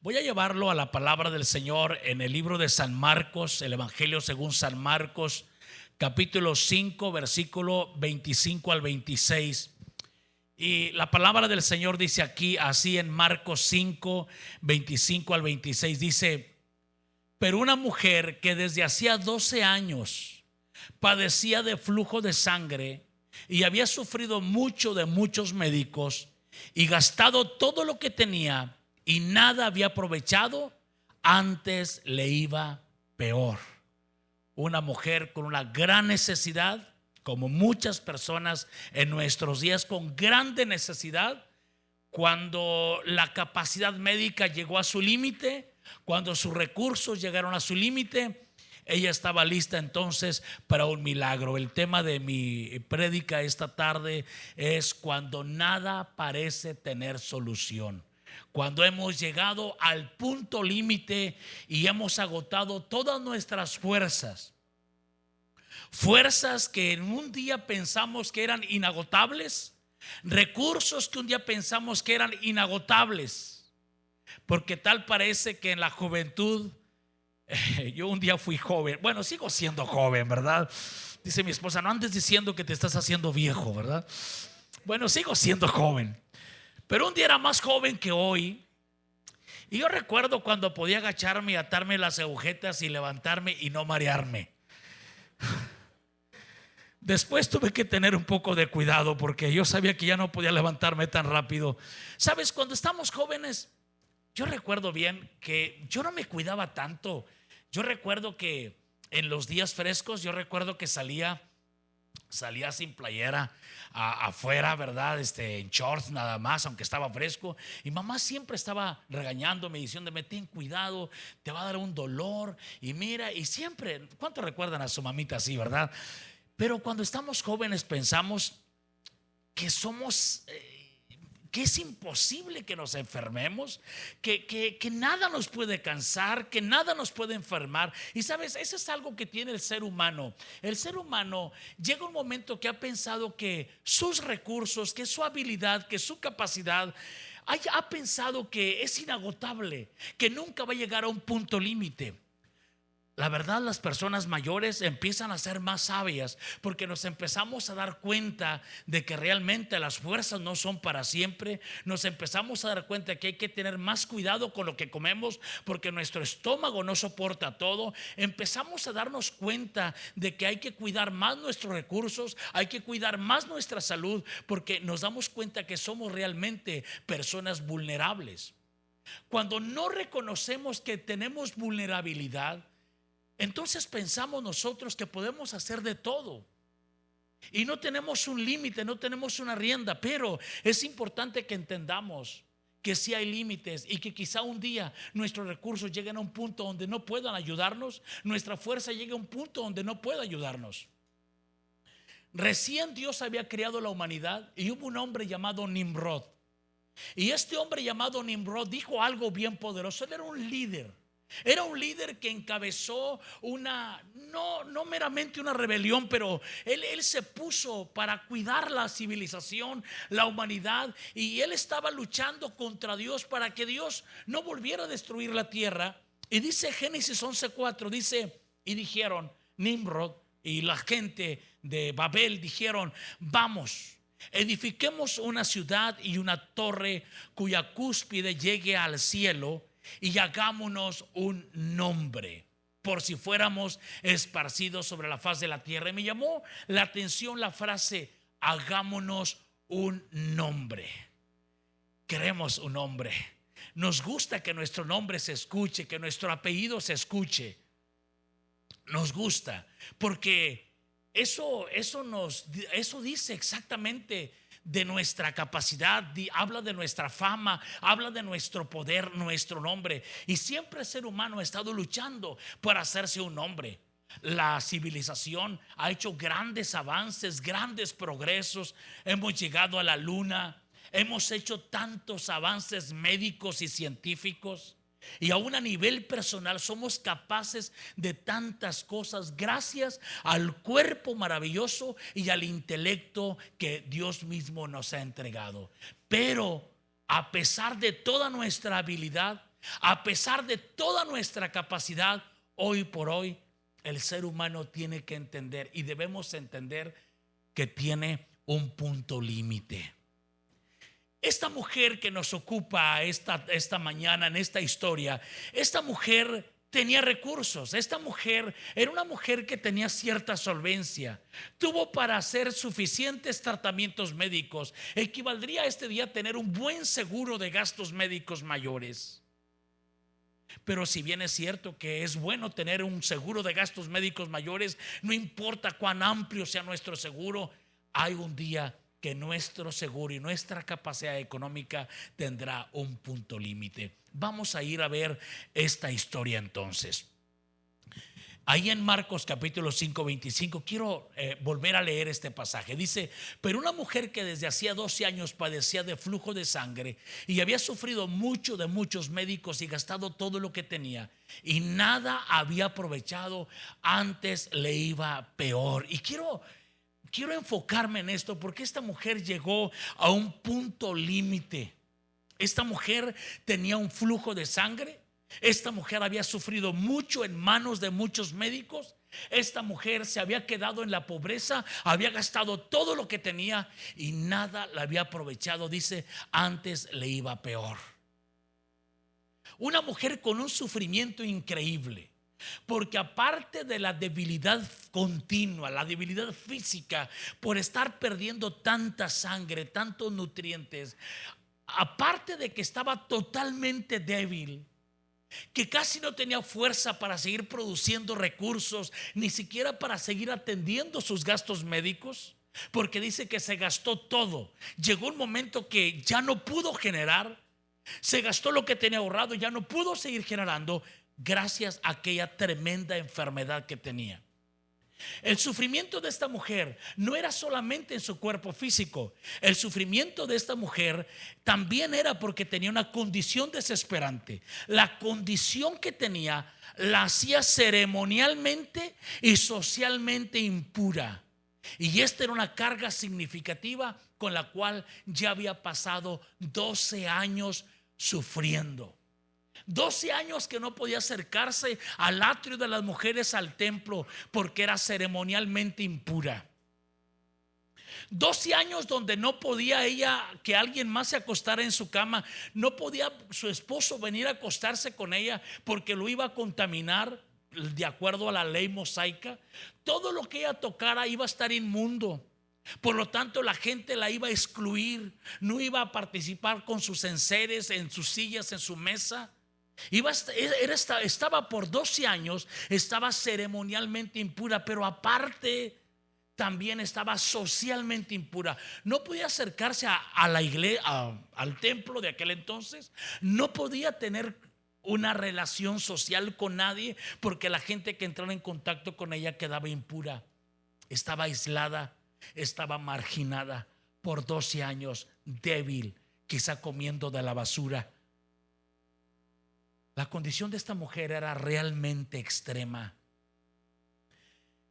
Voy a llevarlo a la palabra del Señor en el libro de San Marcos, el Evangelio según San Marcos, capítulo 5, versículo 25 al 26. Y la palabra del Señor dice aquí, así en Marcos 5, 25 al 26, dice: pero una mujer que desde hacía 12 años padecía de flujo de sangre y había sufrido mucho de muchos médicos y gastado todo lo que tenía y nada había aprovechado, antes le iba peor. Una mujer con una gran necesidad, como muchas personas en nuestros días con grande necesidad, cuando la capacidad médica llegó a su límite, cuando sus recursos llegaron a su límite, ella estaba lista entonces para un milagro. El tema de mi prédica esta tarde es cuando nada parece tener solución. Cuando hemos llegado al punto límite y hemos agotado todas nuestras fuerzas. Fuerzas que en un día pensamos que eran inagotables. Recursos que un día pensamos que eran inagotables. Porque tal parece que en la juventud, yo un día fui joven. Bueno, sigo siendo joven, ¿verdad? Dice mi esposa: no andes diciendo que te estás haciendo viejo, ¿verdad? Bueno, sigo siendo joven, pero un día era más joven que hoy. Y yo recuerdo cuando podía agacharme y atarme las agujetas y levantarme y no marearme. Después tuve que tener un poco de cuidado porque yo sabía que ya no podía levantarme tan rápido. Sabes, cuando estamos jóvenes, yo recuerdo bien que yo no me cuidaba tanto. Yo recuerdo que en los días frescos, yo recuerdo que salía sin playera afuera, ¿verdad? En shorts nada más, aunque estaba fresco. Y mamá siempre estaba regañándome, diciéndome: ten cuidado, te va a dar un dolor. Y mira, y siempre, ¿cuántos recuerdan a su mamita así, verdad? Pero cuando estamos jóvenes pensamos que somos... que es imposible que nos enfermemos, que nada nos puede cansar, que nada nos puede enfermar. Y sabes, eso es algo que tiene el ser humano. El ser humano llega un momento que ha pensado que sus recursos, que su habilidad, que su capacidad, ha pensado que es inagotable, que nunca va a llegar a un punto límite. La verdad, las personas mayores empiezan a ser más sabias porque nos empezamos a dar cuenta de que realmente las fuerzas no son para siempre. Nos empezamos a dar cuenta que hay que tener más cuidado con lo que comemos porque nuestro estómago no soporta todo. Empezamos a darnos cuenta de que hay que cuidar más nuestros recursos, hay que cuidar más nuestra salud, porque nos damos cuenta que somos realmente personas vulnerables. Cuando no reconocemos que tenemos vulnerabilidad, entonces pensamos nosotros que podemos hacer de todo y no tenemos un límite, no tenemos una rienda. Pero es importante que entendamos que sí hay límites y que quizá un día nuestros recursos lleguen a un punto donde no puedan ayudarnos, nuestra fuerza llegue a un punto donde no pueda ayudarnos. Recién Dios había creado la humanidad y hubo un hombre llamado Nimrod. Y este hombre llamado Nimrod dijo algo bien poderoso. Él era un líder. Era un líder que encabezó no meramente una rebelión, pero él se puso para cuidar la civilización, la humanidad. Y él estaba luchando contra Dios para que Dios no volviera a destruir la tierra. Y dice Génesis 11:4, dice: y dijeron Nimrod y la gente de Babel, dijeron: vamos, edifiquemos una ciudad y una torre cuya cúspide llegue al cielo, y hagámonos un nombre, por si fuéramos esparcidos sobre la faz de la tierra. Y me llamó la atención la frase: hagámonos un nombre. Queremos un nombre. Nos gusta que nuestro nombre se escuche, que nuestro apellido se escuche. Nos gusta porque eso dice exactamente de nuestra capacidad, habla de nuestra fama, habla de nuestro poder, nuestro nombre. Y siempre el ser humano ha estado luchando por hacerse un nombre. La civilización ha hecho grandes avances, grandes progresos. Hemos llegado a la luna, hemos hecho tantos avances médicos y científicos. Y aún a nivel personal somos capaces de tantas cosas gracias al cuerpo maravilloso y al intelecto que Dios mismo nos ha entregado. Pero a pesar de toda nuestra habilidad, A pesar de toda nuestra capacidad, hoy por hoy, el ser humano tiene que entender y debemos entender que tiene un punto límite. Esta mujer que nos ocupa esta mañana en esta historia, esta mujer tenía recursos. Esta mujer era una mujer que tenía cierta solvencia. Tuvo para hacer suficientes tratamientos médicos. Equivaldría a este día a tener un buen seguro de gastos médicos mayores. Pero si bien es cierto que es bueno tener un seguro de gastos médicos mayores, no importa cuán amplio sea nuestro seguro, hay un día que nuestro seguro y nuestra capacidad económica tendrá un punto límite. Vamos a ir a ver esta historia entonces. Ahí en Marcos capítulo 5, 25, quiero volver a leer este pasaje. Dice: pero una mujer que desde hacía 12 años padecía de flujo de sangre y había sufrido mucho de muchos médicos y gastado todo lo que tenía y nada había aprovechado, antes le iba peor. Y quiero enfocarme en esto porque esta mujer llegó a un punto límite. Esta mujer tenía un flujo de sangre. Esta mujer había sufrido mucho en manos de muchos médicos. Esta mujer se había quedado en la pobreza, había gastado todo lo que tenía y nada la había aprovechado. Dice, antes le iba peor. Una mujer con un sufrimiento increíble. Porque aparte de la debilidad continua, la debilidad física por estar perdiendo tanta sangre, tantos nutrientes, aparte de que estaba totalmente débil, que casi no tenía fuerza para seguir produciendo recursos, ni siquiera para seguir atendiendo sus gastos médicos, porque dice que se gastó todo. Llegó un momento que ya no pudo generar, se gastó lo que tenía ahorrado, ya no pudo seguir generando gracias a aquella tremenda enfermedad que tenía. El sufrimiento de esta mujer no era solamente en su cuerpo físico. El sufrimiento de esta mujer también era porque tenía una condición desesperante. La condición que tenía la hacía ceremonialmente y socialmente impura. Y esta era una carga significativa con la cual ya había pasado 12 años sufriendo. 12 años que no podía acercarse al atrio de las mujeres, al templo, porque era ceremonialmente impura. 12 años donde no podía ella que alguien más se acostara en su cama. No podía su esposo venir a acostarse con ella porque lo iba a contaminar de acuerdo a la ley mosaica. Todo lo que ella tocara iba a estar inmundo. Por lo tanto, la gente la iba a excluir. No iba a participar con sus enseres, en sus sillas, en su mesa. Estaba por 12 años, estaba ceremonialmente impura, pero aparte también estaba socialmente impura. No podía acercarse a la iglesia, al templo de aquel entonces. No podía tener una relación social con nadie porque la gente que entrara en contacto con ella quedaba impura. Estaba aislada, estaba marginada por 12 años, débil, quizá comiendo de la basura. La condición de esta mujer era realmente extrema.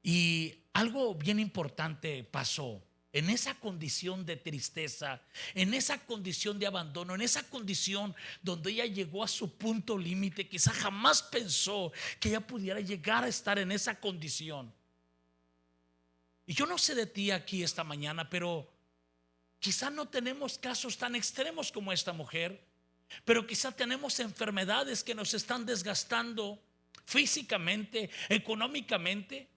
Y algo bien importante pasó. En esa condición de tristeza, en esa condición de abandono, en esa condición donde ella llegó a su punto límite, quizá jamás pensó que ella pudiera llegar a estar en esa condición. Y yo no sé de ti aquí esta mañana, pero quizá no tenemos casos tan extremos como esta mujer. Pero quizá tenemos enfermedades que nos están desgastando físicamente, económicamente.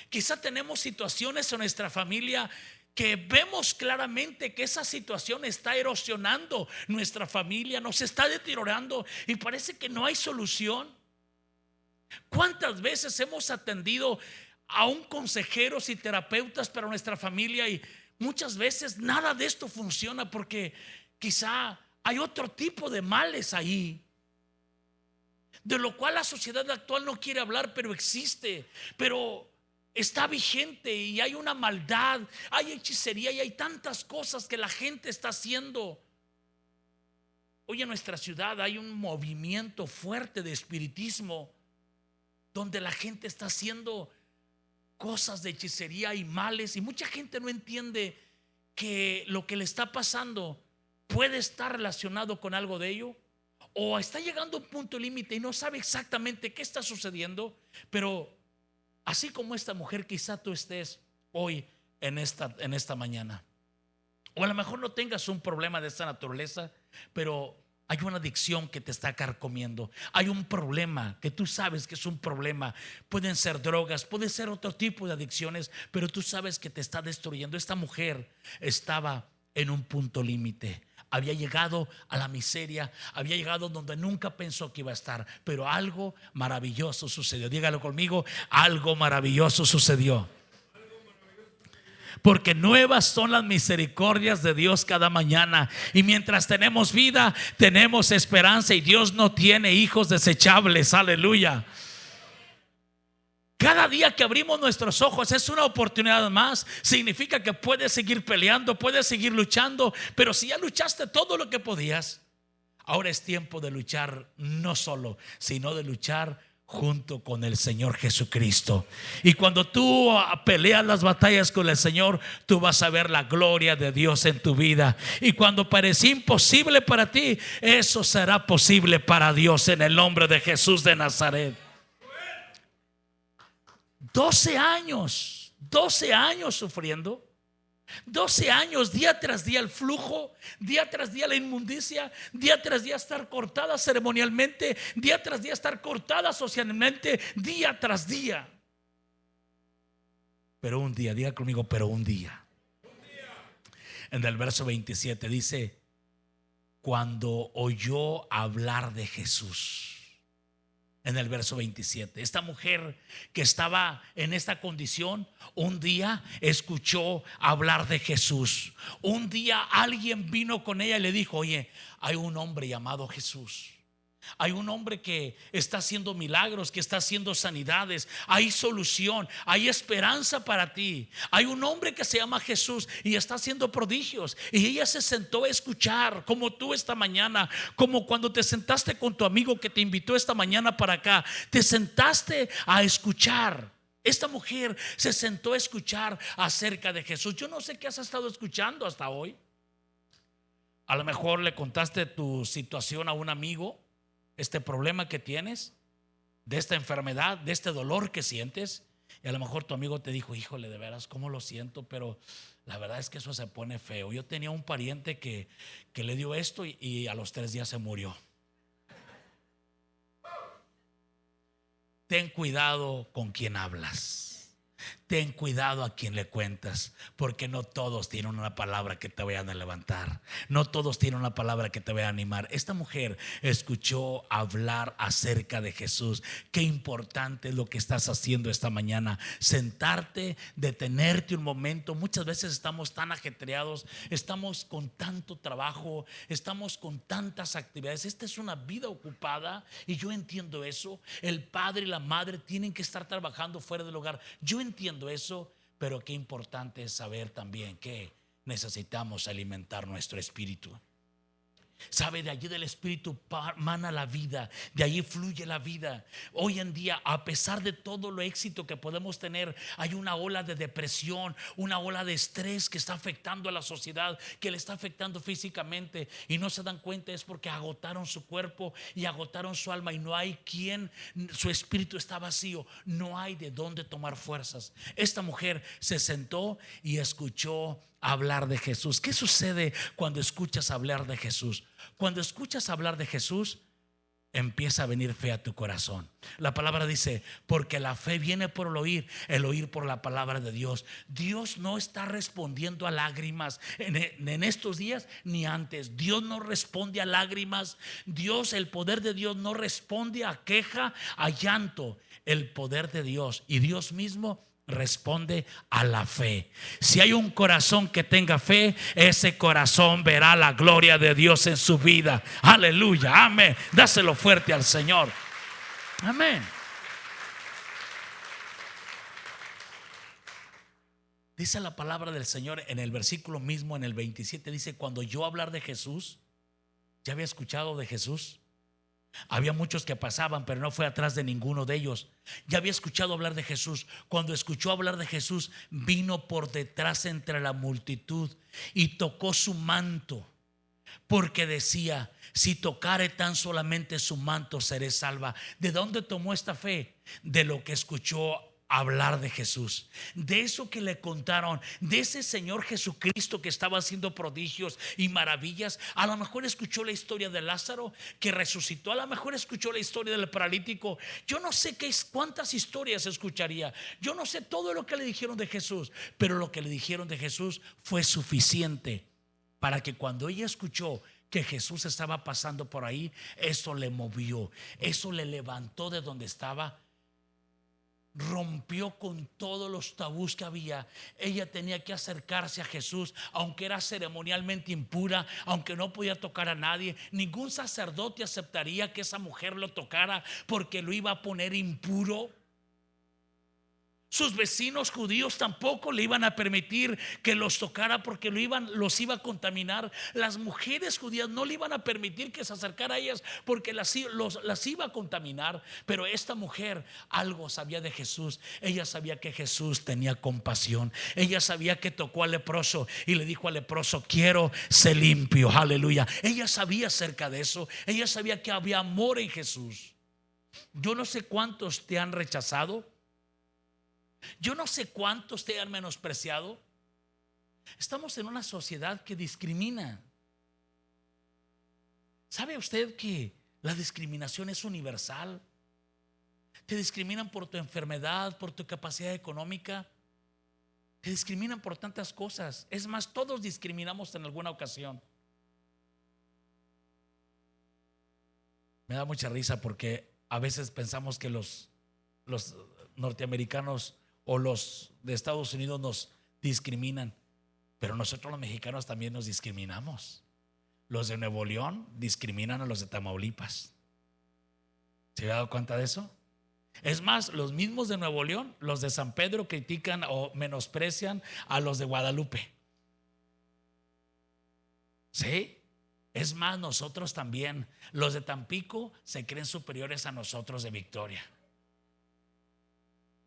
Quizá tenemos situaciones en nuestra familia que vemos claramente que esa situación está erosionando nuestra familia, nos está deteriorando y parece que no hay solución. ¿Cuántas veces hemos atendido a un consejeros y terapeutas para nuestra familia y muchas veces nada de esto funciona porque quizá hay otro tipo de males ahí, de lo cual la sociedad actual no quiere hablar, pero existe, pero está vigente y hay una maldad, hay hechicería y hay tantas cosas que la gente está haciendo. Hoy en nuestra ciudad hay un movimiento fuerte de espiritismo donde la gente está haciendo cosas de hechicería y males y mucha gente no entiende que lo que le está pasando puede estar relacionado con algo de ello o está llegando a un punto límite y no sabe exactamente qué está sucediendo, pero así como esta mujer, quizá tú estés hoy en esta mañana. O a lo mejor no tengas un problema de esta naturaleza, pero hay una adicción que te está carcomiendo. Hay un problema que tú sabes que es un problema. Pueden ser drogas, puede ser otro tipo de adicciones, pero tú sabes que te está destruyendo. Esta mujer estaba en un punto límite. Había llegado a la miseria, había llegado donde nunca pensó que iba a estar, pero algo maravilloso sucedió. Dígalo conmigo, algo maravilloso sucedió. Porque nuevas son las misericordias de Dios cada mañana. Y mientras tenemos vida, tenemos esperanza. Y Dios no tiene hijos desechables. Aleluya. Cada día que abrimos nuestros ojos es una oportunidad más. Significa que puedes seguir peleando, puedes seguir luchando. Pero si ya luchaste todo lo que podías, ahora es tiempo de luchar no solo, sino de luchar junto con el Señor Jesucristo. Y cuando tú peleas las batallas con el Señor, tú vas a ver la gloria de Dios en tu vida. Y cuando parecía imposible para ti, eso será posible para Dios, en el nombre de Jesús de Nazaret. 12 años sufriendo. 12 años, día tras día el flujo, día tras día la inmundicia, día tras día estar cortada ceremonialmente, día tras día estar cortada socialmente, día tras día. Pero un día, diga conmigo, pero un día. En el verso 27 dice: cuando oyó hablar de Jesús. En el verso 27, esta mujer que estaba en esta condición, un día escuchó hablar de Jesús. Un día alguien vino con ella y le dijo: oye, hay un hombre llamado Jesús. Hay un hombre que está haciendo milagros, que está haciendo sanidades. Hay solución, hay esperanza para ti. Hay un hombre que se llama Jesús y está haciendo prodigios. Y ella se sentó a escuchar, como tú esta mañana, como cuando te sentaste con tu amigo que te invitó esta mañana para acá. Te sentaste a escuchar. Esta mujer se sentó a escuchar acerca de Jesús. Yo no sé qué has estado escuchando hasta hoy. A lo mejor le contaste tu situación a un amigo, este problema que tienes, de esta enfermedad, de este dolor que sientes. Y a lo mejor tu amigo te dijo: híjole, de veras, cómo lo siento, pero la verdad es que eso se pone feo. Yo tenía un pariente que le dio esto y a los 3 días se murió. Ten cuidado con quien hablas. Ten cuidado a quien le cuentas, porque no todos tienen una palabra que te vayan a levantar. No todos tienen una palabra que te vaya a animar. Esta mujer escuchó hablar acerca de Jesús. Qué importante es lo que estás haciendo esta mañana. Sentarte, detenerte un momento. Muchas veces estamos tan ajetreados, estamos con tanto trabajo, estamos con tantas actividades. Esta es una vida ocupada y yo entiendo eso. El padre y la madre tienen que estar trabajando fuera del hogar. Yo entiendo eso, pero qué importante es saber también que necesitamos alimentar nuestro espíritu. Sabe, de allí del espíritu mana la vida, de allí fluye la vida. Hoy en día, a pesar de todo lo éxito que podemos tener, hay una ola de depresión, una ola de estrés que está afectando a la sociedad, que le está afectando físicamente, y no se dan cuenta. Es porque agotaron su cuerpo y agotaron su alma, y no hay quien, su espíritu está vacío, no hay de dónde tomar fuerzas. Esta mujer se sentó y escuchó hablar de Jesús. ¿Qué sucede cuando escuchas hablar de Jesús? Cuando escuchas hablar de Jesús, empieza a venir fe a tu corazón. La palabra dice: porque la fe viene por el oír por la palabra de Dios. Dios no está respondiendo a lágrimas en estos días ni antes. Dios no responde a lágrimas. Dios, el poder de Dios no responde a queja, a llanto. El poder de Dios y Dios mismo responde a la fe. Si hay un corazón que tenga fe, ese corazón verá la gloria de Dios en su vida. Aleluya, amén. Dáselo fuerte al Señor. Amén. Dice la palabra del Señor en el versículo mismo, en el 27, dice: cuando yo hablar de Jesús, ¿ya había escuchado de Jesús? Había muchos que pasaban, pero no fue atrás de ninguno de ellos. Ya había escuchado hablar de Jesús. Cuando escuchó hablar de Jesús, vino por detrás entre la multitud y tocó su manto. porque decía: si tocare tan solamente su manto, seré salva. ¿De dónde tomó esta fe? De lo que escuchó hablar de Jesús, de eso que le contaron, de ese Señor Jesucristo que estaba haciendo prodigios y maravillas. A lo mejor escuchó la historia de Lázaro que resucitó, a lo mejor escuchó la historia del paralítico. Yo no sé cuántas historias escucharía, yo no sé todo lo que le dijeron de Jesús, pero lo que le dijeron de Jesús fue suficiente para que cuando ella escuchó que Jesús estaba pasando por ahí, eso le movió, eso le levantó de donde estaba. Rompió con todos los tabús que había. Ella tenía que acercarse a Jesús, aunque era ceremonialmente impura, aunque no podía tocar a nadie. Ningún sacerdote aceptaría que esa mujer lo tocara, porque lo iba a poner impuro. Sus vecinos judíos tampoco le iban a permitir que los tocara, porque los iba a contaminar. Las mujeres judías no le iban a permitir que se acercara a ellas, porque las iba a contaminar. Pero esta mujer algo sabía de Jesús. Ella sabía que Jesús tenía compasión. Ella sabía que tocó al leproso y le dijo al leproso: quiero ser limpio. Aleluya. Ella sabía acerca de eso. Ella sabía que había amor en Jesús. Yo no sé cuántos te han rechazado. Yo no sé cuántos te han menospreciado. Estamos en una sociedad que discrimina. ¿Sabe usted que la discriminación es universal? Te discriminan por tu enfermedad, por tu capacidad económica. Te discriminan por tantas cosas. Es más, todos discriminamos en alguna ocasión. Me da mucha risa porque a veces pensamos que los norteamericanos o los de Estados Unidos nos discriminan, pero nosotros los mexicanos también nos discriminamos. Los de Nuevo León discriminan a los de Tamaulipas. ¿Se ha dado cuenta de eso? Es más, los mismos de Nuevo León, los de San Pedro, critican o menosprecian a los de Guadalupe. ¿Sí? Es más, nosotros también. Los de Tampico se creen superiores a nosotros de Victoria.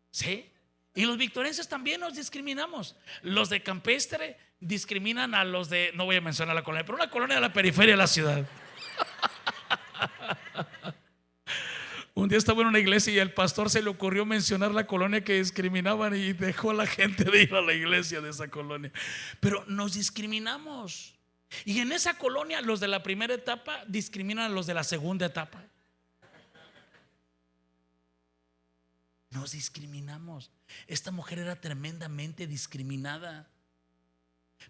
¿Sí? Y los victorenses también nos discriminamos. Los de Campestre discriminan a los de, no voy a mencionar la colonia, pero una colonia de la periferia de la ciudad. Un día estaba en una iglesia y al pastor se le ocurrió mencionar la colonia que discriminaban y dejó a la gente de ir a la iglesia de esa colonia. Pero nos discriminamos. Y en esa colonia los de la primera etapa discriminan a los de la segunda etapa. Nos discriminamos. Esta mujer era tremendamente discriminada,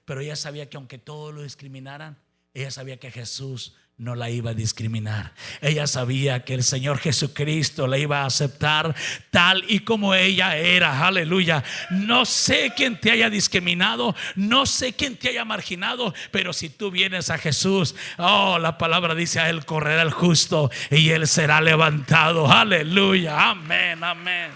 pero ella sabía que aunque todos lo discriminaran, ella sabía que Jesús no la iba a discriminar. Ella sabía que el Señor Jesucristo la iba a aceptar tal y como ella era. Aleluya. No sé quién te haya discriminado, no sé quién te haya marginado, pero si tú vienes a Jesús, la palabra dice: a Él correrá el justo y Él será levantado. Aleluya. Amén, amén.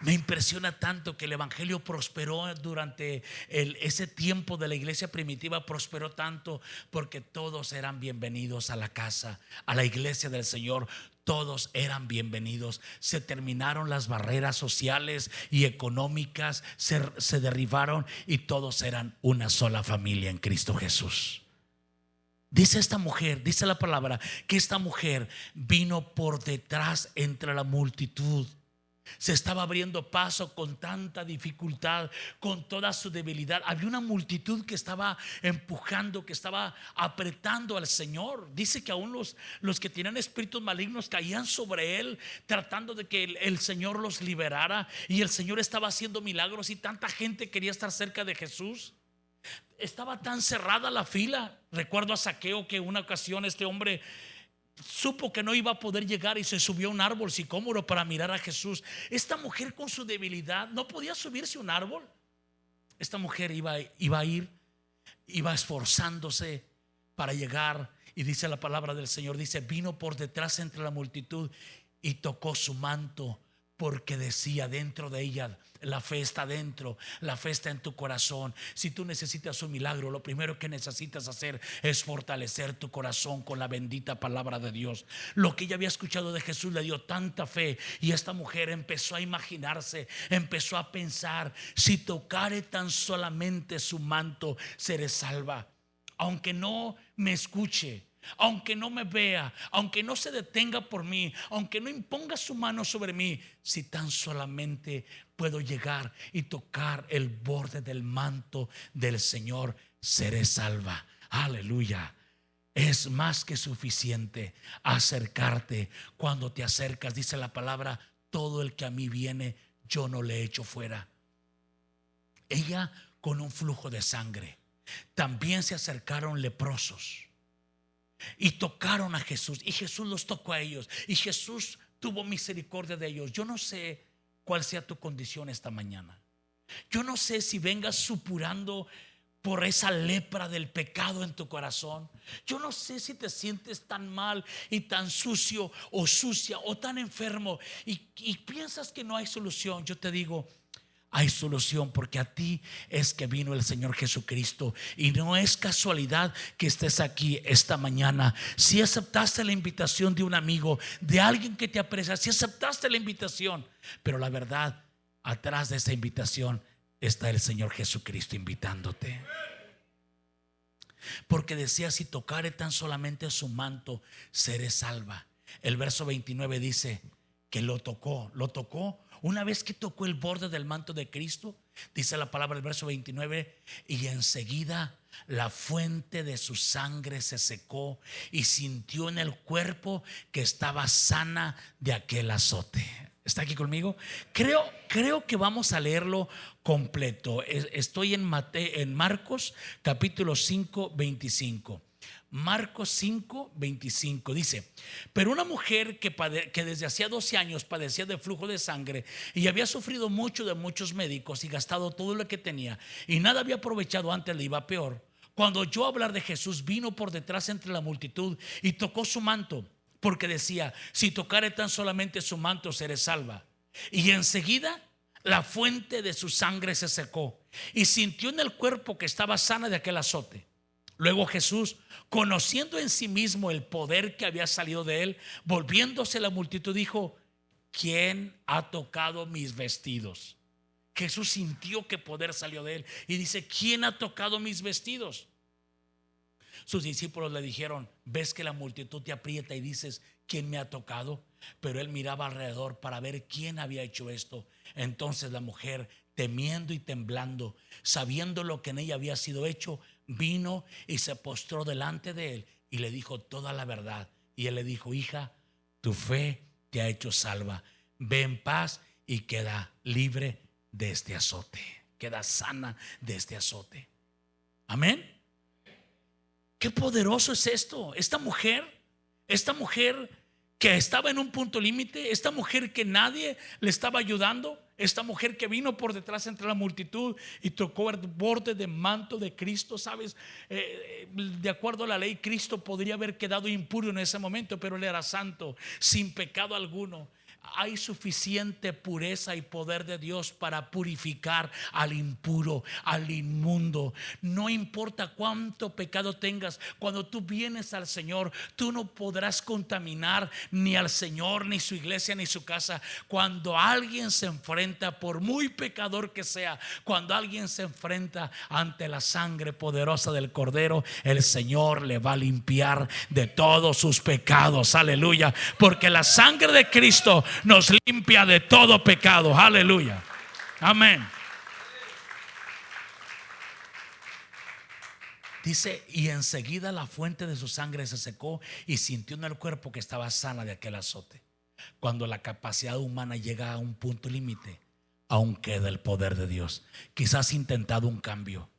Me impresiona tanto que el evangelio prosperó durante ese tiempo de la iglesia primitiva. Prosperó tanto porque todos eran bienvenidos a la casa, a la iglesia del Señor. Todos eran bienvenidos. Se terminaron las barreras sociales y económicas, se derribaron y todos eran una sola familia en Cristo Jesús. Dice esta mujer, dice la palabra, que esta mujer vino por detrás entre la multitud. Se estaba abriendo paso con tanta dificultad, con toda su debilidad. Había una multitud que estaba empujando, que estaba apretando al Señor. Dice que aún los que tenían espíritus malignos caían sobre él, tratando de que el Señor los liberara. Y el Señor estaba haciendo milagros y tanta gente quería estar cerca de Jesús. Estaba tan cerrada la fila. Recuerdo a Zaqueo, que una ocasión este hombre supo que no iba a poder llegar y se subió a un árbol sicómoro para mirar a Jesús. Esta mujer, con su debilidad, no podía subirse a un árbol. Esta mujer iba esforzándose para llegar. Y dice la palabra del Señor, dice: vino por detrás entre la multitud y tocó su manto porque decía dentro de ella, la fe está dentro, la fe está en tu corazón. Si tú necesitas un milagro, lo primero que necesitas hacer es fortalecer tu corazón con la bendita palabra de Dios. Lo que ella había escuchado de Jesús le dio tanta fe, y esta mujer empezó a imaginarse, empezó a pensar: si tocare tan solamente su manto, seré salva. Aunque no me escuche, aunque no me vea, aunque no se detenga por mí, aunque no imponga su mano sobre mí, si tan solamente puedo llegar y tocar el borde del manto del Señor, seré salva. Aleluya. Es más que suficiente acercarte. Cuando te acercas, dice la palabra: todo el que a mí viene, yo no le echo fuera. Ella con un flujo de sangre. También se acercaron leprosos y tocaron a Jesús, y Jesús los tocó a ellos, y Jesús tuvo misericordia de ellos. Yo no sé cuál sea tu condición esta mañana. Yo no sé si vengas supurando por esa lepra del pecado en tu corazón. Yo no sé si te sientes tan mal y tan sucio o sucia o tan enfermo y piensas que no hay solución. Yo te digo: hay solución, porque a ti es que vino el Señor Jesucristo. Y no es casualidad que estés aquí esta mañana. Si aceptaste la invitación de un amigo, de alguien que te aprecia, si aceptaste la invitación, pero la verdad, atrás de esa invitación está el Señor Jesucristo invitándote. Porque decía: si tocare tan solamente su manto, seré salva. El verso 29 dice que lo tocó. Una vez que tocó el borde del manto de Cristo, dice la palabra del verso 29: y enseguida la fuente de su sangre se secó, y sintió en el cuerpo que estaba sana de aquel azote. ¿Está aquí conmigo? Creo que vamos a leerlo completo. Estoy en Marcos capítulo 5, 25. Marcos 5, 25 dice: pero una mujer que desde hacía 12 años padecía de flujo de sangre, y había sufrido mucho de muchos médicos y gastado todo lo que tenía, y nada había aprovechado, antes le iba peor, cuando oyó hablar de Jesús, vino por detrás entre la multitud y tocó su manto, porque decía: si tocare tan solamente su manto, seré salva. Y enseguida la fuente de su sangre se secó, y sintió en el cuerpo que estaba sana de aquel azote. Luego Jesús, conociendo en sí mismo el poder que había salido de él, volviéndose a la multitud, dijo: ¿quién ha tocado mis vestidos? Jesús sintió que poder salió de él y dice: ¿quién ha tocado mis vestidos? Sus discípulos le dijeron: ves que la multitud te aprieta y dices: ¿quién me ha tocado? Pero él miraba alrededor para ver quién había hecho esto. Entonces la mujer, temiendo y temblando, sabiendo lo que en ella había sido hecho, vino y se postró delante de él y le dijo toda la verdad. Y él le dijo: hija, tu fe te ha hecho salva. Ve en paz y queda libre de este azote. Queda sana de este azote. Amén. Qué poderoso es esto. Esta mujer que estaba en un punto límite, esta mujer que nadie le estaba ayudando, esta mujer que vino por detrás entre la multitud y tocó el borde del manto de Cristo. Sabes, de acuerdo a la ley, Cristo podría haber quedado impuro en ese momento, pero él era santo, sin pecado alguno. Hay suficiente pureza y poder de Dios para purificar al impuro, al inmundo. No importa cuánto pecado tengas, cuando tú vienes al Señor, tú no podrás contaminar ni al Señor, ni su iglesia, ni su casa. Cuando alguien se enfrenta, por muy pecador que sea, cuando alguien se enfrenta ante la sangre poderosa del Cordero, el Señor le va a limpiar de todos sus pecados. Aleluya. Porque la sangre de Cristo nos limpia de todo pecado. Aleluya. Amén. Dice: y enseguida la fuente de su sangre se secó, y sintió en el cuerpo que estaba sana de aquel azote. Cuando la capacidad humana llega a un punto límite, aún queda el poder de Dios. Quizás has intentado un cambio.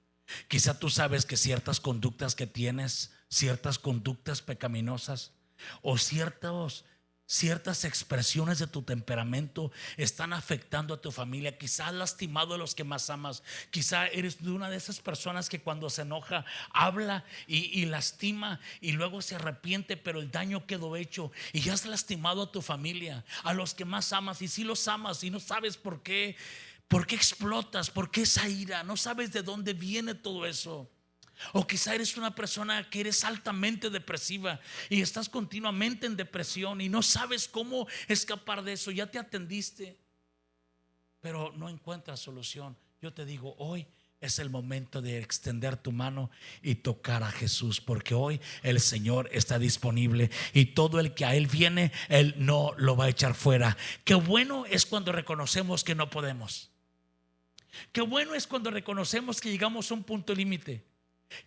Quizás tú sabes que ciertas conductas que tienes, ciertas conductas pecaminosas o ciertos Ciertas expresiones de tu temperamento están afectando a tu familia. Quizá has lastimado a los que más amas. Quizá eres de una de esas personas que cuando se enoja habla y lastima y luego se arrepiente, pero el daño quedó hecho y ya has lastimado a tu familia, a los que más amas. Y si los amas y no sabes por qué explotas, por qué esa ira, no sabes de dónde viene todo eso. O quizá eres una persona que eres altamente depresiva y estás continuamente en depresión y no sabes cómo escapar de eso. Ya te atendiste, pero no encuentras solución. Yo te digo, hoy es el momento de extender tu mano y tocar a Jesús, porque hoy el Señor está disponible y todo el que a Él viene, Él no lo va a echar fuera. Qué bueno es cuando reconocemos que no podemos. Qué bueno es cuando reconocemos que llegamos a un punto límite.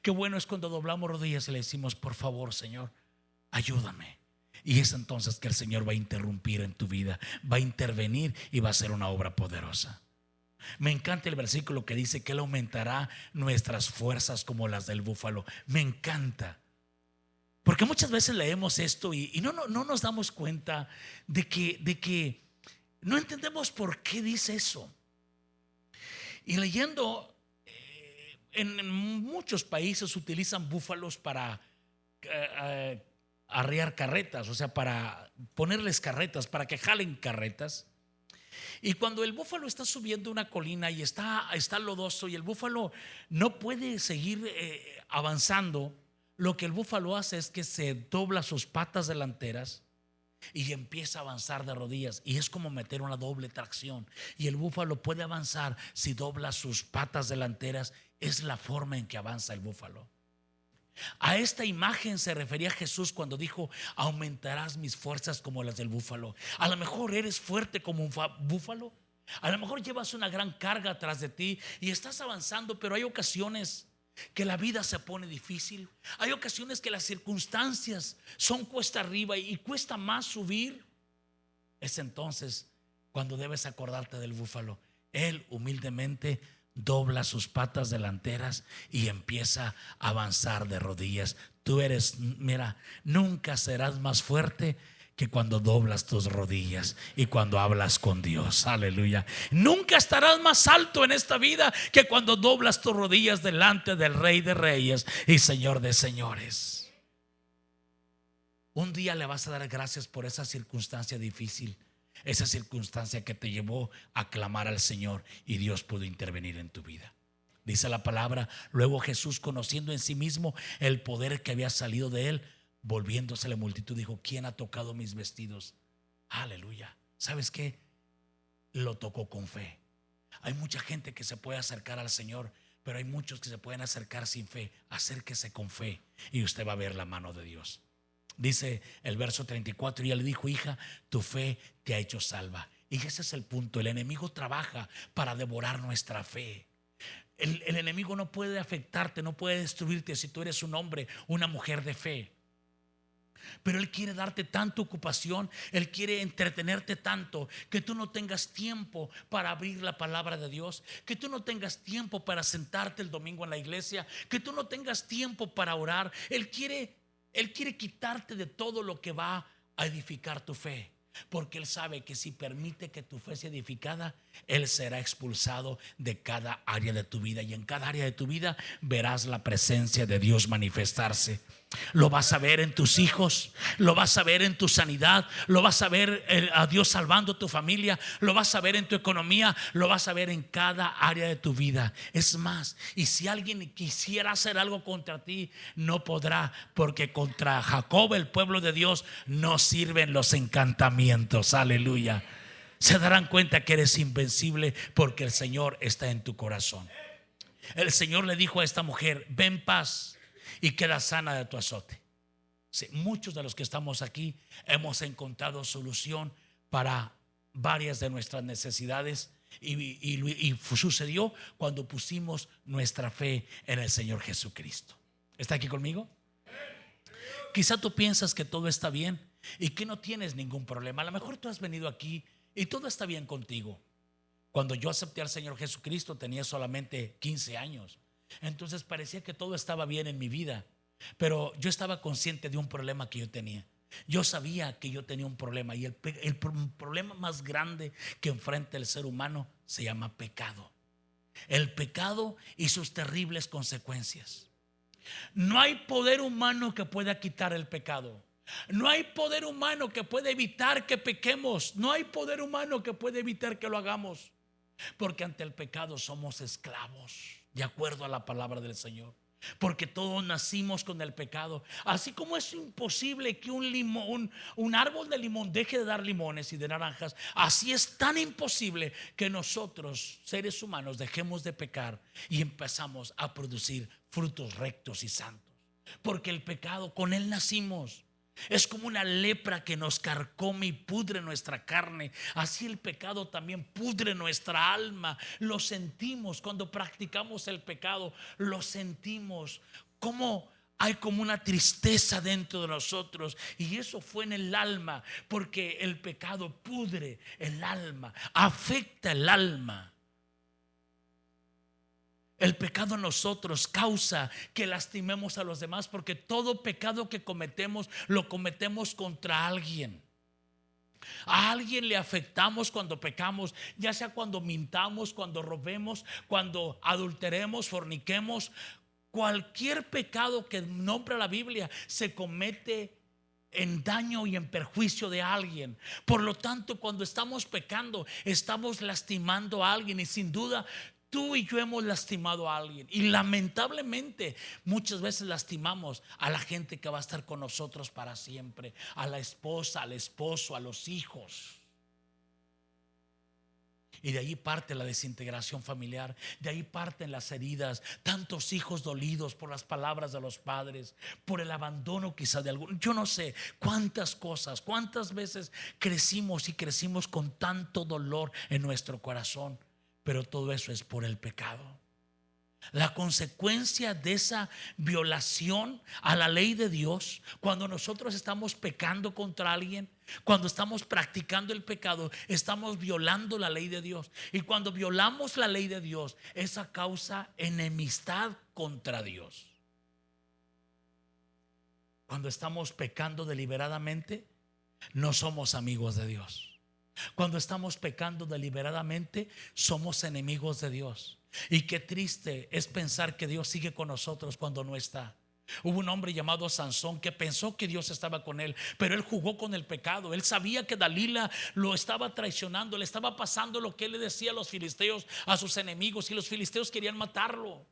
Qué bueno es cuando doblamos rodillas y le decimos, por favor, Señor, ayúdame. Y es entonces que el Señor va a interrumpir en tu vida, va a intervenir y va a hacer una obra poderosa. Me encanta el versículo que dice que Él aumentará nuestras fuerzas como las del búfalo. Me encanta, porque muchas veces leemos esto y no nos damos cuenta de que no entendemos por qué dice eso. Y leyendo, en muchos países utilizan búfalos para arriar carretas, o sea, para ponerles carretas, para que jalen carretas. Y cuando el búfalo está subiendo una colina y está lodoso y el búfalo no puede seguir avanzando, lo que el búfalo hace es que se dobla sus patas delanteras y empieza a avanzar de rodillas, y es como meter una doble tracción. Y el búfalo puede avanzar si dobla sus patas delanteras. Es la forma en que avanza el búfalo. A esta imagen se refería Jesús cuando dijo: aumentarás mis fuerzas como las del búfalo. A lo mejor eres fuerte como un búfalo. A lo mejor llevas una gran carga atrás de ti y estás avanzando, pero hay ocasiones que la vida se pone difícil. Hay ocasiones que las circunstancias son cuesta arriba y cuesta más subir. Es entonces cuando debes acordarte del búfalo. Él humildemente dobla sus patas delanteras y empieza a avanzar de rodillas. Tú eres, mira, nunca serás más fuerte que cuando doblas tus rodillas y cuando hablas con Dios. Aleluya. Nunca estarás más alto en esta vida que cuando doblas tus rodillas delante del Rey de Reyes y Señor de Señores. Un día le vas a dar gracias por esa circunstancia difícil, esa circunstancia que te llevó a clamar al Señor y Dios pudo intervenir en tu vida. Dice la palabra: luego Jesús, conociendo en sí mismo el poder que había salido de él, volviéndose a la multitud, dijo: ¿quién ha tocado mis vestidos? Aleluya. ¿Sabes qué? Lo tocó con fe. Hay mucha gente que se puede acercar al Señor, pero hay muchos que se pueden acercar sin fe. Acérquese con fe y usted va a ver la mano de Dios. Dice el verso 34: y ella le dijo: hija, tu fe te ha hecho salva. Y ese es el punto. El enemigo trabaja para devorar nuestra fe. El enemigo no puede afectarte, no puede destruirte si tú eres un hombre, una mujer de fe. Pero él quiere darte tanta ocupación, él quiere entretenerte tanto que tú no tengas tiempo para abrir la palabra de Dios, que tú no tengas tiempo para sentarte el domingo en la iglesia, que tú no tengas tiempo para orar. Él quiere quitarte de todo lo que va a edificar tu fe, porque él sabe que si permite que tu fe sea edificada, él será expulsado de cada área de tu vida, y en cada área de tu vida verás la presencia de Dios manifestarse. Lo vas a ver en tus hijos, lo vas a ver en tu sanidad, lo vas a ver a Dios salvando tu familia, lo vas a ver en tu economía, lo vas a ver en cada área de tu vida. Es más, y si alguien quisiera hacer algo contra ti, no podrá, porque contra Jacob, el pueblo de Dios, no sirven los encantamientos. Aleluya. Se darán cuenta que eres invencible porque el Señor está en tu corazón. El Señor le dijo a esta mujer: ve en paz y queda sana de tu azote. Sí, muchos de los que estamos aquí hemos encontrado solución para varias de nuestras necesidades y sucedió cuando pusimos nuestra fe en el Señor Jesucristo. ¿Está aquí conmigo? Quizá tú piensas que todo está bien y que no tienes ningún problema. A lo mejor tú has venido aquí y todo está bien contigo. Cuando yo acepté al Señor Jesucristo tenía solamente 15 años. Entonces parecía que todo estaba bien en mi vida, pero yo estaba consciente de un problema que yo tenía. Yo sabía que yo tenía un problema, y el problema más grande que enfrenta el ser humano se llama pecado. El pecado y sus terribles consecuencias. No hay poder humano que pueda quitar el pecado. No hay poder humano que pueda evitar que pequemos. No hay poder humano que pueda evitar que lo hagamos. Porque ante el pecado somos esclavos, de acuerdo a la palabra del Señor. Porque todos nacimos con el pecado. Así como es imposible que un árbol de limón deje de dar limones y de naranjas, así es tan imposible que nosotros, seres humanos, dejemos de pecar y empezamos a producir frutos rectos y santos. Porque el pecado, con él nacimos. Es como una lepra que nos carcome y pudre nuestra carne. Así el pecado también pudre nuestra alma. Lo sentimos cuando practicamos el pecado. Lo sentimos como hay como una tristeza dentro de nosotros. Y eso fue en el alma, porque el pecado pudre el alma, afecta el alma. El pecado en nosotros causa que lastimemos a los demás, porque todo pecado que cometemos lo cometemos contra alguien. A alguien le afectamos cuando pecamos, ya sea cuando mintamos, cuando robemos, cuando adulteremos, forniquemos. Cualquier pecado que nombra la Biblia se comete en daño y en perjuicio de alguien. Por lo tanto, cuando estamos pecando, estamos lastimando a alguien, y sin duda tú y yo hemos lastimado a alguien. Y lamentablemente muchas veces lastimamos a la gente que va a estar con nosotros para siempre. A la esposa, al esposo, a los hijos. Y de ahí parte la desintegración familiar. De ahí parten las heridas. Tantos hijos dolidos por las palabras de los padres, por el abandono quizá de alguno. Yo no sé cuántas cosas, cuántas veces crecimos y crecimos con tanto dolor en nuestro corazón. Pero todo eso es por el pecado. La consecuencia de esa violación a la ley de Dios, cuando nosotros estamos pecando contra alguien, cuando estamos practicando el pecado, estamos violando la ley de Dios. Y cuando violamos la ley de Dios, esa causa enemistad contra Dios. Cuando estamos pecando deliberadamente, no somos amigos de Dios. Cuando estamos pecando deliberadamente, somos enemigos de Dios. Y qué triste es pensar que Dios sigue con nosotros cuando no está. Hubo un hombre llamado Sansón que pensó que Dios estaba con él, pero él jugó con el pecado. Él sabía que Dalila lo estaba traicionando, le estaba pasando lo que él le decía a los filisteos, a sus enemigos, y los filisteos querían matarlo.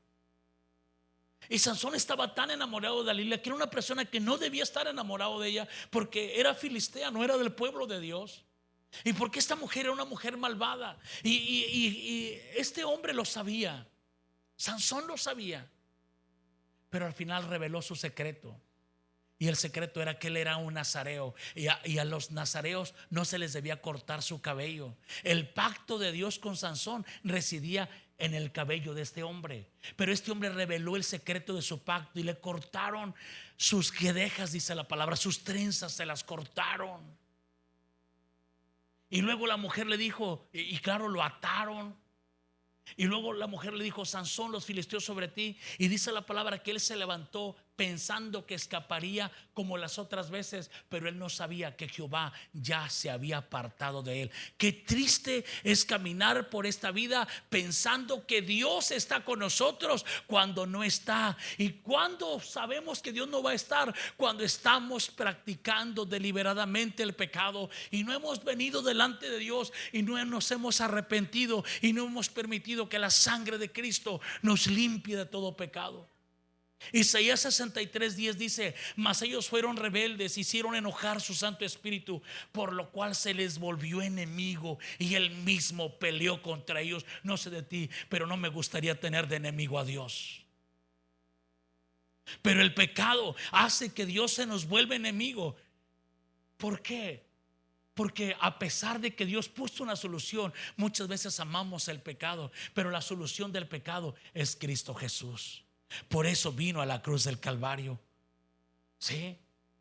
Y Sansón estaba tan enamorado de Dalila, que era una persona que no debía estar enamorado de ella, porque era filistea, no era del pueblo de Dios. Y porque esta mujer era una mujer malvada. Y este hombre lo sabía. Sansón lo sabía. Pero al final reveló su secreto. Y el secreto era que él era un nazareo. Y a los nazareos no se les debía cortar su cabello. El pacto de Dios con Sansón residía en el cabello de este hombre. Pero este hombre reveló el secreto de su pacto y le cortaron sus guedejas, dice la palabra. Sus trenzas se las cortaron. Y luego la mujer le dijo, y claro, lo ataron. Y luego la mujer le dijo: Sansón, los filisteos sobre ti. Y dice la palabra que él se levantó pensando que escaparía como las otras veces, pero él no sabía que Jehová ya se había apartado de él. Qué triste es caminar por esta vida pensando que Dios está con nosotros cuando no está. Y cuando sabemos que Dios no va a estar, cuando estamos practicando deliberadamente el pecado y no hemos venido delante de Dios y no nos hemos arrepentido y no hemos permitido que la sangre de Cristo nos limpie de todo pecado. Isaías 63:10 dice: mas ellos fueron rebeldes, hicieron enojar su Santo Espíritu, por lo cual se les volvió enemigo y él mismo peleó contra ellos. No sé de ti, pero no me gustaría tener de enemigo a Dios. Pero el pecado hace que Dios se nos vuelva enemigo. ¿Por qué? Porque a pesar de que Dios puso una solución, muchas veces amamos el pecado, pero la solución del pecado es Cristo Jesús. Por eso vino a la cruz del Calvario. Sí,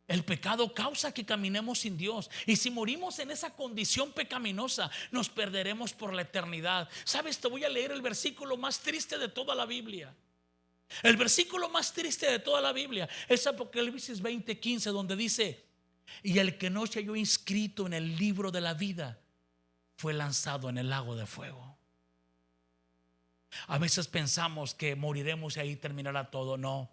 el pecado causa que caminemos sin Dios. Y si morimos en esa condición pecaminosa, nos perderemos por la eternidad. ¿Sabes? Te voy a leer el versículo más triste de toda la Biblia. El versículo más triste de toda la Biblia es Apocalipsis 20:15, donde dice: y el que no se halló inscrito en el libro de la vida fue lanzado en el lago de fuego. A veces pensamos que moriremos y ahí terminará todo. No,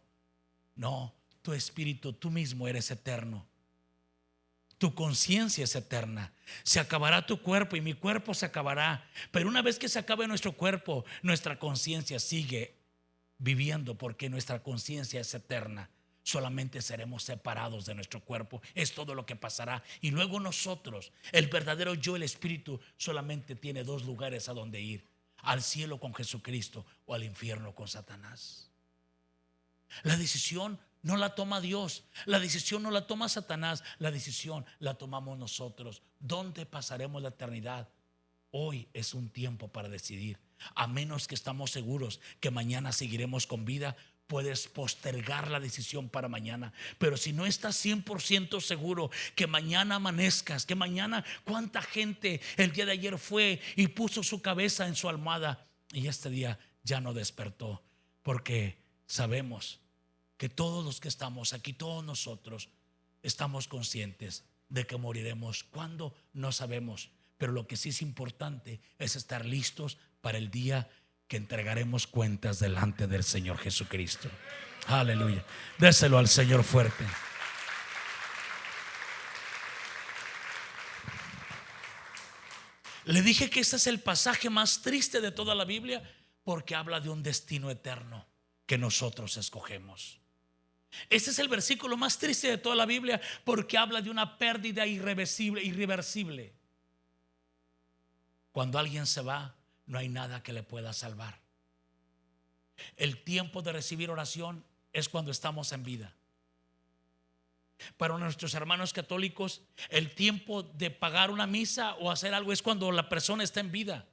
no, tu espíritu, tú mismo eres eterno. Tu conciencia es eterna. Se acabará tu cuerpo y mi cuerpo se acabará, pero una vez que se acabe nuestro cuerpo, nuestra conciencia sigue viviendo, porque nuestra conciencia es eterna. Solamente seremos separados de nuestro cuerpo, es todo lo que pasará. Y luego nosotros, el verdadero yo, el espíritu, solamente tiene dos lugares a donde ir: al cielo con Jesucristo o al infierno con Satanás. La decisión no la toma Dios, la decisión no la toma Satanás, la decisión la tomamos nosotros. ¿Dónde pasaremos la eternidad? Hoy es un tiempo para decidir. A menos que estamos seguros que mañana seguiremos con vida, puedes postergar la decisión para mañana. Pero si no estás 100% seguro que mañana amanezcas, que mañana, cuánta gente el día de ayer fue y puso su cabeza en su almohada y este día ya no despertó, porque sabemos que todos los que estamos aquí, todos nosotros, estamos conscientes de que moriremos. ¿Cuándo? No sabemos. Pero lo que sí es importante es estar listos para el día que entregaremos cuentas delante del Señor Jesucristo. Aleluya. Déselo al Señor fuerte. Le dije que este es el pasaje más triste de toda la Biblia, porque habla de un destino eterno que nosotros escogemos. Este es el versículo más triste de toda la Biblia, porque habla de una pérdida irreversible. Cuando alguien se va, no hay nada que le pueda salvar. El tiempo de recibir oración es cuando estamos en vida. Para nuestros hermanos católicos, el tiempo de pagar una misa o hacer algo es cuando la persona está en vida.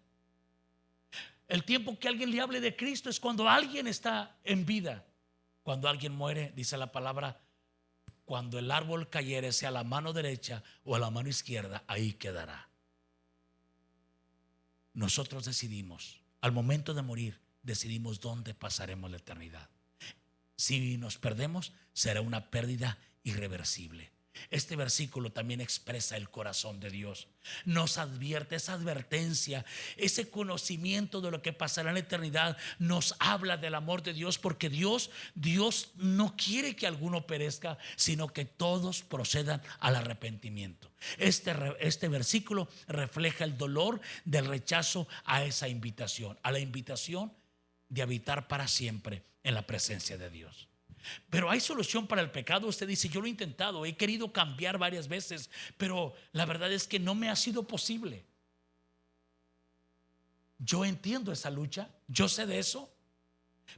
El tiempo que alguien le hable de Cristo es cuando alguien está en vida. Cuando alguien muere, dice la palabra, cuando el árbol cayere, sea a la mano derecha o a la mano izquierda, ahí quedará. Nosotros decidimos, al momento de morir, decidimos dónde pasaremos la eternidad. Si nos perdemos, será una pérdida irreversible. Este versículo también expresa el corazón de Dios. Nos advierte, esa advertencia, ese conocimiento de lo que pasará en la eternidad, nos habla del amor de Dios, porque Dios no quiere que alguno perezca, sino que todos procedan al arrepentimiento. Este versículo refleja el dolor del rechazo a esa invitación, a la invitación de habitar para siempre en la presencia de Dios. Pero hay solución para el pecado. Usted dice: yo lo he intentado, he querido cambiar varias veces, pero la verdad es que no me ha sido posible. Yo entiendo esa lucha, yo sé de eso,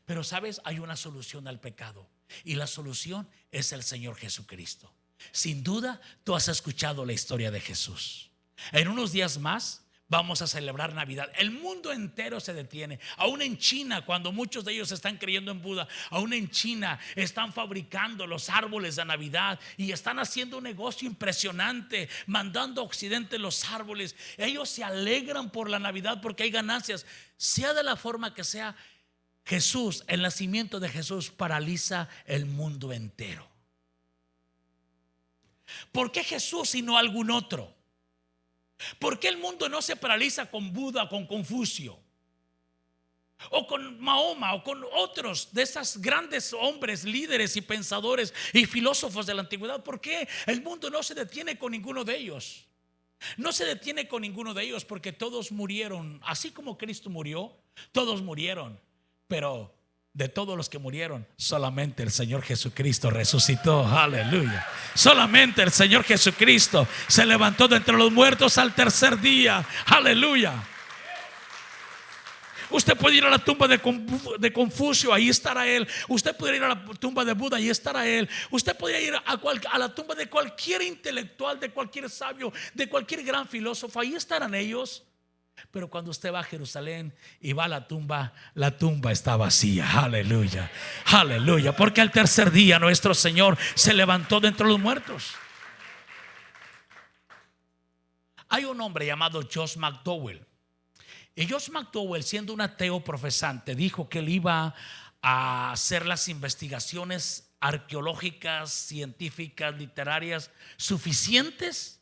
pero sabes, hay una solución al pecado, y la solución es el Señor Jesucristo. Sin duda, tú has escuchado la historia de Jesús. En unos días más vamos a celebrar Navidad. El mundo entero se detiene. Aún en China, cuando muchos de ellos están creyendo en Buda, aún en China están fabricando los árboles de Navidad y están haciendo un negocio impresionante, mandando a Occidente los árboles. Ellos se alegran por la Navidad porque hay ganancias. Sea de la forma que sea, Jesús, el nacimiento de Jesús paraliza el mundo entero. ¿Por qué Jesús y no algún otro? ¿Por qué el mundo no se paraliza con Buda, con Confucio, o con Mahoma, o con otros de esos grandes hombres, líderes y pensadores y filósofos de la antigüedad? ¿Por qué el mundo no se detiene con ninguno de ellos? No se detiene con ninguno de ellos porque todos murieron. Así como Cristo murió, todos murieron. Pero de todos los que murieron, solamente el Señor Jesucristo resucitó. Aleluya. Solamente el Señor Jesucristo se levantó de entre los muertos al tercer día. Aleluya. Usted puede ir a la tumba de Confucio, ahí estará él. Usted puede ir a la tumba de Buda, ahí estará él. Usted puede ir a la tumba de cualquier intelectual, de cualquier sabio, de cualquier gran filósofo, ahí estarán ellos. Pero cuando usted va a Jerusalén y va a la tumba está vacía. Aleluya, aleluya. Porque al tercer día nuestro Señor se levantó de entre los muertos. Hay un hombre llamado Josh McDowell. Y Josh McDowell, siendo un ateo profesante, dijo que él iba a hacer las investigaciones arqueológicas, científicas, literarias suficientes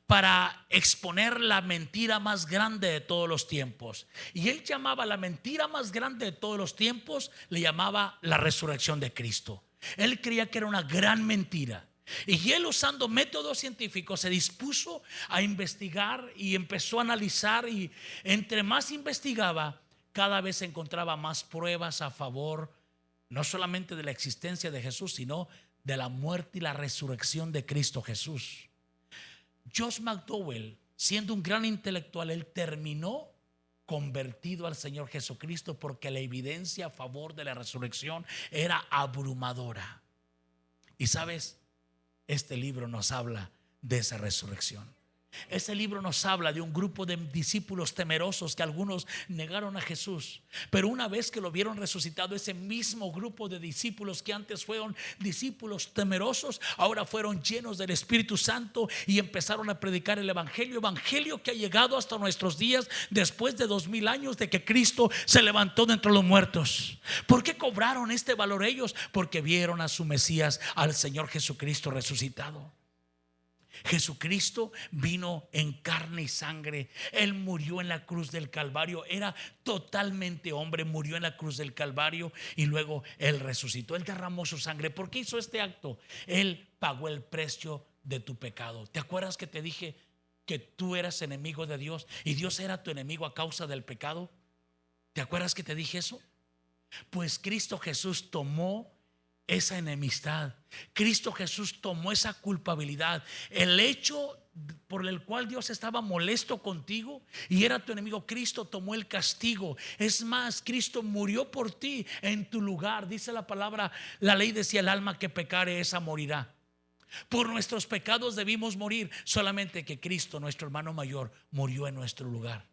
para exponer la mentira más grande de todos los tiempos. Y él llamaba la mentira más grande de todos los tiempos, le llamaba la resurrección de Cristo. Él creía que era una gran mentira. Y él, usando métodos científicos, se dispuso a investigar y empezó a analizar, y entre más investigaba, cada vez encontraba más pruebas a favor no solamente de la existencia de Jesús, sino de la muerte y la resurrección de Cristo Jesús. Josh McDowell, siendo un gran intelectual, él terminó convertido al Señor Jesucristo porque la evidencia a favor de la resurrección era abrumadora. Y sabes, este libro nos habla de esa resurrección. Ese libro nos habla de un grupo de discípulos temerosos que algunos negaron a Jesús, pero una vez que lo vieron resucitado, ese mismo grupo de discípulos que antes fueron discípulos temerosos, ahora fueron llenos del Espíritu Santo y empezaron a predicar el evangelio que ha llegado hasta nuestros días después de 2000 años de que Cristo se levantó de entre los muertos. ¿Por qué cobraron este valor ellos? Porque vieron a su Mesías, al Señor Jesucristo resucitado. Jesucristo vino en carne y sangre. Él murió en la cruz del Calvario. Era totalmente hombre, murió en la cruz del Calvario y luego Él resucitó. Él derramó su sangre. ¿Por qué hizo este acto? Él pagó el precio de tu pecado. ¿Te acuerdas que te dije que tú eras enemigo de Dios y Dios era tu enemigo a causa del pecado? ¿Te acuerdas que te dije eso? Pues Cristo Jesús tomó esa enemistad. Cristo Jesús tomó esa culpabilidad. El hecho por el cual Dios estaba molesto contigo y era tu enemigo, Cristo tomó el castigo. Es más, Cristo murió por ti en tu lugar. Dice la palabra, la ley decía: el alma que pecare, esa morirá. Por nuestros pecados debimos morir, solamente que Cristo, nuestro hermano mayor, murió en nuestro lugar.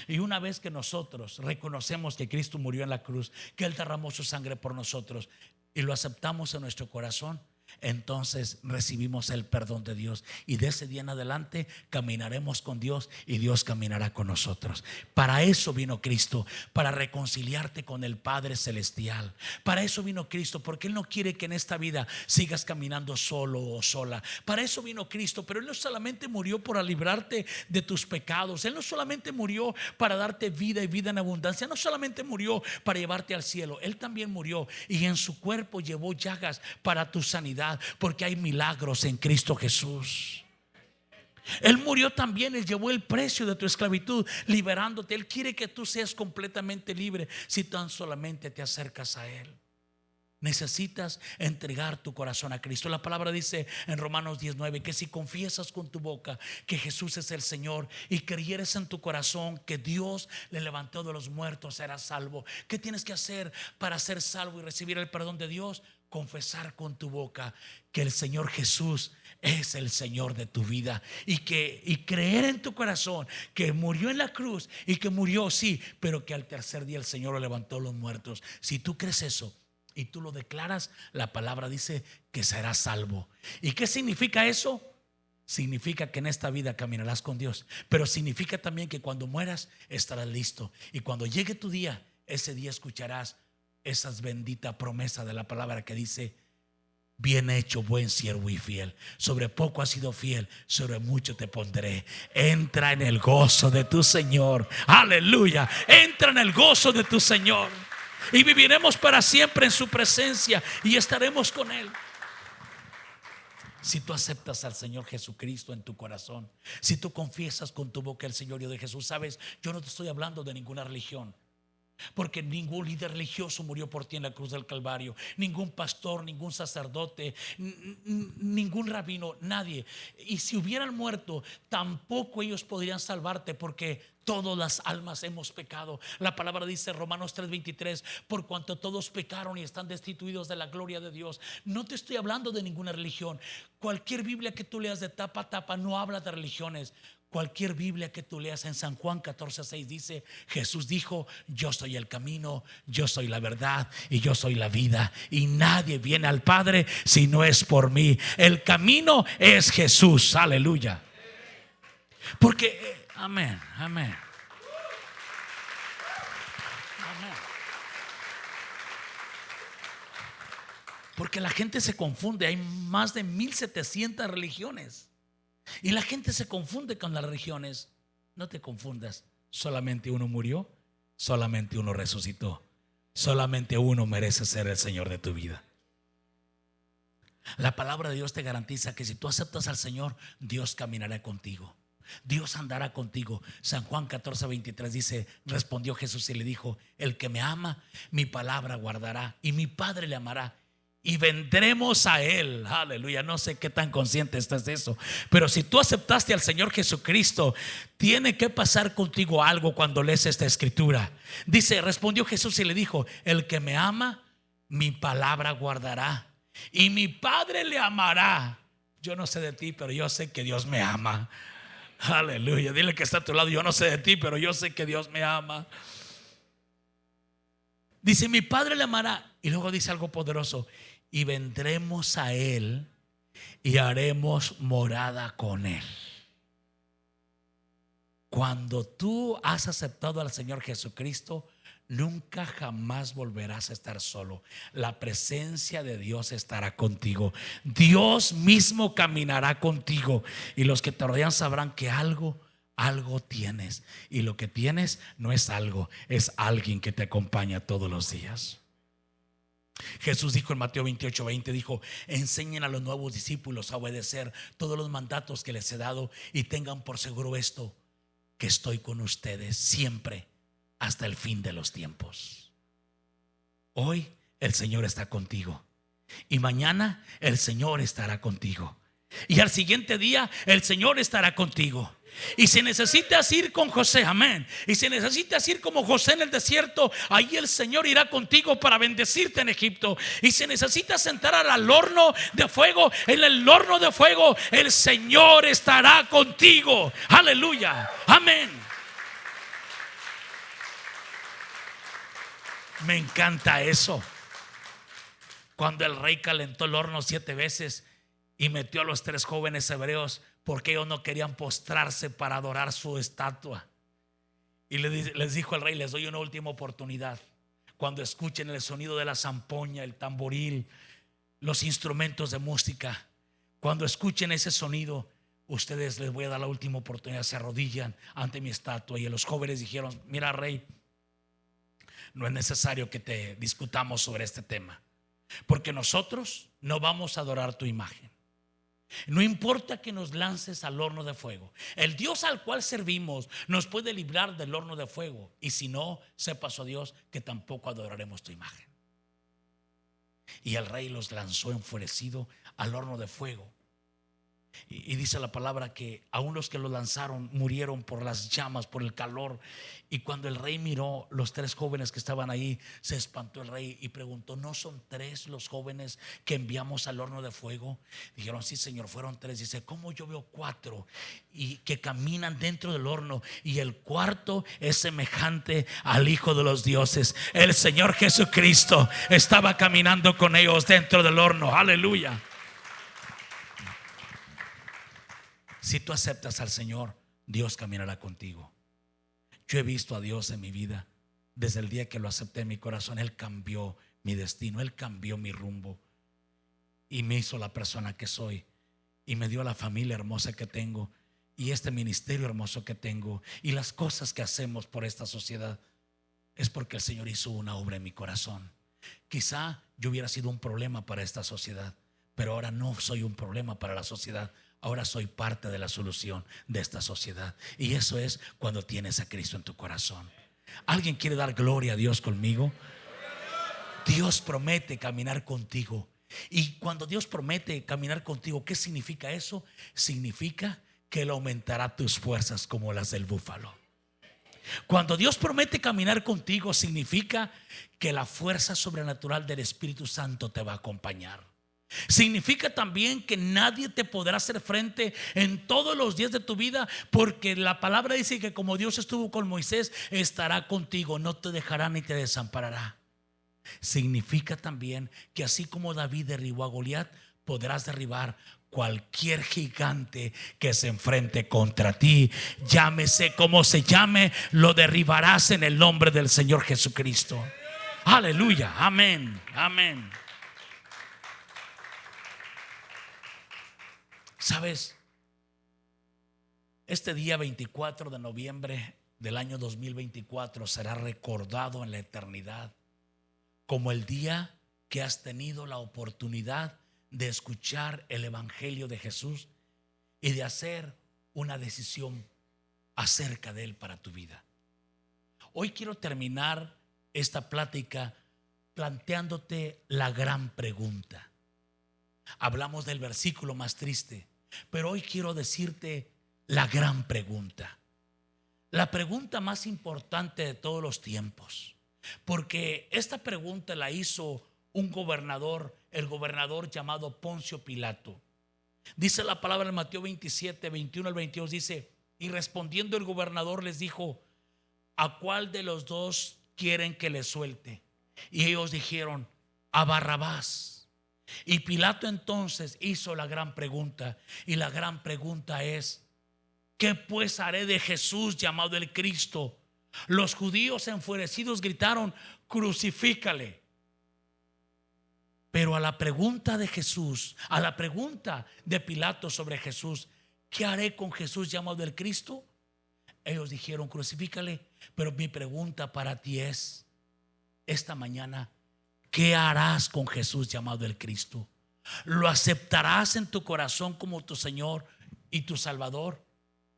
Y una vez que nosotros reconocemos que Cristo murió en la cruz, que Él derramó su sangre por nosotros y lo aceptamos en nuestro corazón, entonces recibimos el perdón de Dios y de ese día en adelante caminaremos con Dios y Dios caminará con nosotros. Para eso vino Cristo, para reconciliarte con el Padre Celestial. Para eso vino Cristo, porque Él no quiere que en esta vida sigas caminando solo o sola. Para eso vino Cristo, pero Él no solamente murió para librarte de tus pecados. Él no solamente murió para darte vida y vida en abundancia. No solamente murió para llevarte al cielo. Él también murió y en su cuerpo llevó llagas para tu sanidad, porque hay milagros en Cristo Jesús. Él murió también, Él llevó el precio de tu esclavitud, liberándote. Él quiere que tú seas completamente libre si tan solamente te acercas a Él. Necesitas entregar tu corazón a Cristo. La palabra dice en Romanos 19 que si confiesas con tu boca que Jesús es el Señor y creyeres en tu corazón que Dios le levantó de los muertos, serás salvo. ¿Qué tienes que hacer para ser salvo y recibir el perdón de Dios? Confesar con tu boca que el Señor Jesús es el Señor de tu vida y creer en tu corazón que murió en la cruz y que murió, sí, pero que al tercer día el Señor lo levantó de los muertos. Si tú crees eso y tú lo declaras, la palabra dice que serás salvo. ¿Y qué significa eso? Significa que en esta vida caminarás con Dios, pero significa también que cuando mueras estarás listo y cuando llegue tu día, ese día escucharás esas benditas promesas de la palabra que dice: bien hecho, buen siervo y fiel, sobre poco has sido fiel, sobre mucho te pondré. Entra en el gozo de tu Señor. Aleluya. Entra en el gozo de tu Señor y viviremos para siempre en su presencia y estaremos con Él. Si tú aceptas al Señor Jesucristo en tu corazón, si tú confiesas con tu boca el señorío de Jesús, sabes, yo no te estoy hablando de ninguna religión, porque ningún líder religioso murió por ti en la cruz del Calvario. Ningún pastor, ningún sacerdote, ningún rabino, nadie. Y si hubieran muerto, tampoco ellos podrían salvarte, porque todas las almas hemos pecado. La palabra dice en Romanos 3:23: por cuanto todos pecaron y están destituidos de la gloria de Dios. No te estoy hablando de ninguna religión. Cualquier Biblia que tú leas de tapa a tapa no habla de religiones. Cualquier Biblia que tú leas en San Juan 14:6 dice: Jesús dijo: yo soy el camino, yo soy la verdad y yo soy la vida, y nadie viene al Padre si no es por mí. El camino es Jesús. Aleluya. Porque amén, amén. Porque la gente se confunde. Hay más de 1700 religiones y la gente se confunde con las religiones. No te confundas. Solamente uno murió, solamente uno resucitó, solamente uno merece ser el Señor de tu vida. La palabra de Dios te garantiza que si tú aceptas al Señor, Dios caminará contigo, Dios andará contigo. San Juan 14:23 dice: respondió Jesús y le dijo: el que me ama, mi palabra guardará, y mi Padre le amará, y vendremos a Él. Aleluya. No sé qué tan consciente estás de eso, pero si tú aceptaste al Señor Jesucristo, tiene que pasar contigo algo cuando lees esta escritura. Dice: respondió Jesús y le dijo: el que me ama, mi palabra guardará, y mi Padre le amará. Yo no sé de ti, pero yo sé que Dios me ama. Aleluya. Dile que está a tu lado: yo no sé de ti, pero yo sé que Dios me ama. Dice: mi Padre le amará. Y luego dice algo poderoso: y vendremos a Él y haremos morada con Él. Cuando tú has aceptado al Señor Jesucristo, nunca jamás volverás a estar solo. La presencia de Dios estará contigo. Dios mismo caminará contigo, y los que te rodean sabrán que algo tienes, y lo que tienes no es algo, es alguien que te acompaña todos los días. Jesús dijo en Mateo 28:20, dijo: enseñen a los nuevos discípulos a obedecer todos los mandatos que les he dado, y tengan por seguro esto, que estoy con ustedes siempre hasta el fin de los tiempos. Hoy el Señor está contigo, y mañana el Señor estará contigo, y al siguiente día el Señor estará contigo. Y si necesitas ir con José, amén, y si necesitas ir como José en el desierto, ahí el Señor irá contigo para bendecirte en Egipto. Y si necesitas entrar al horno de fuego, en el horno de fuego el Señor estará contigo. Aleluya, amén. Me encanta eso. Cuando el rey calentó el horno 7 veces y metió a los 3 jóvenes hebreos, porque ellos no querían postrarse para adorar su estatua, y les dijo el rey: les doy una última oportunidad. Cuando escuchen el sonido de la zampoña, el tamboril, los instrumentos de música, cuando escuchen ese sonido, ustedes, les voy a dar la última oportunidad. Se arrodillan ante mi estatua. Y los jóvenes dijeron: mira, rey, no es necesario que te discutamos sobre este tema, porque nosotros no vamos a adorar tu imagen. No importa que nos lances al horno de fuego, el Dios al cual servimos nos puede librar del horno de fuego, y si no, sepas, oh Dios, que tampoco adoraremos tu imagen. Y el rey los lanzó enfurecido al horno de fuego. Y dice la palabra que aún los que lo lanzaron murieron por las llamas, por el calor. Y cuando el rey miró los 3 jóvenes que estaban ahí, se espantó el rey y preguntó: ¿no son 3 los jóvenes que enviamos al horno de fuego? Dijeron: sí, Señor, fueron 3. Dice: ¿cómo yo veo 4 y que caminan dentro del horno, y el cuarto es semejante al Hijo de los dioses? El Señor Jesucristo estaba caminando con ellos dentro del horno. Aleluya. Si tú aceptas al Señor, Dios caminará contigo. Yo he visto a Dios en mi vida. Desde el día que lo acepté en mi corazón, Él cambió mi destino, Él cambió mi rumbo, y me hizo la persona que soy, y me dio la familia hermosa que tengo, y este ministerio hermoso que tengo, y las cosas que hacemos por esta sociedad. Es porque el Señor hizo una obra en mi corazón. Quizá yo hubiera sido un problema para esta sociedad, pero ahora no soy un problema para la sociedad. Ahora soy parte de la solución de esta sociedad. Y eso es cuando tienes a Cristo en tu corazón. ¿Alguien quiere dar gloria a Dios conmigo? Dios promete caminar contigo. Y cuando Dios promete caminar contigo, ¿qué significa eso? Significa que Él aumentará tus fuerzas como las del búfalo. Cuando Dios promete caminar contigo, significa que la fuerza sobrenatural del Espíritu Santo te va a acompañar. Significa también que nadie te podrá hacer frente en todos los días de tu vida, porque la palabra dice que como Dios estuvo con Moisés, estará contigo, no te dejará ni te desamparará. Significa también que así como David derribó a Goliat, podrás derribar cualquier gigante que se enfrente contra ti. Llámese como se llame, lo derribarás en el nombre del Señor Jesucristo. Aleluya, amén, amén. ¿Sabes? Este día 24 de noviembre del año 2024 será recordado en la eternidad como el día que has tenido la oportunidad de escuchar el Evangelio de Jesús y de hacer una decisión acerca de Él para tu vida. Hoy quiero terminar esta plática planteándote la gran pregunta. Hablamos del versículo más triste, pero hoy quiero decirte la gran pregunta. La pregunta más importante de todos los tiempos. Porque esta pregunta la hizo un gobernador, el gobernador llamado Poncio Pilato. Dice la palabra en Mateo 27, 21 al 22, dice: y respondiendo el gobernador les dijo: ¿a cuál de los dos quieren que le suelte? Y ellos dijeron: a Barrabás. Y Pilato entonces hizo la gran pregunta, y la gran pregunta es: ¿qué pues haré de Jesús llamado el Cristo? Los judíos enfurecidos gritaron: crucifícale. Pero a la pregunta de Jesús, a la pregunta de Pilato sobre Jesús, ¿qué haré con Jesús llamado el Cristo? Ellos dijeron: crucifícale. Pero mi pregunta para ti es, esta mañana, ¿qué harás con Jesús llamado el Cristo? ¿Lo aceptarás en tu corazón como tu Señor y tu Salvador?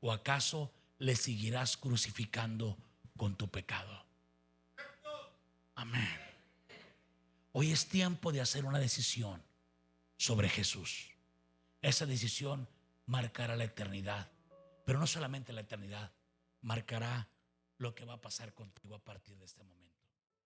¿O acaso le seguirás crucificando con tu pecado? Amén. Hoy es tiempo de hacer una decisión sobre Jesús. Esa decisión marcará la eternidad, pero no solamente la eternidad, marcará lo que va a pasar contigo a partir de este momento.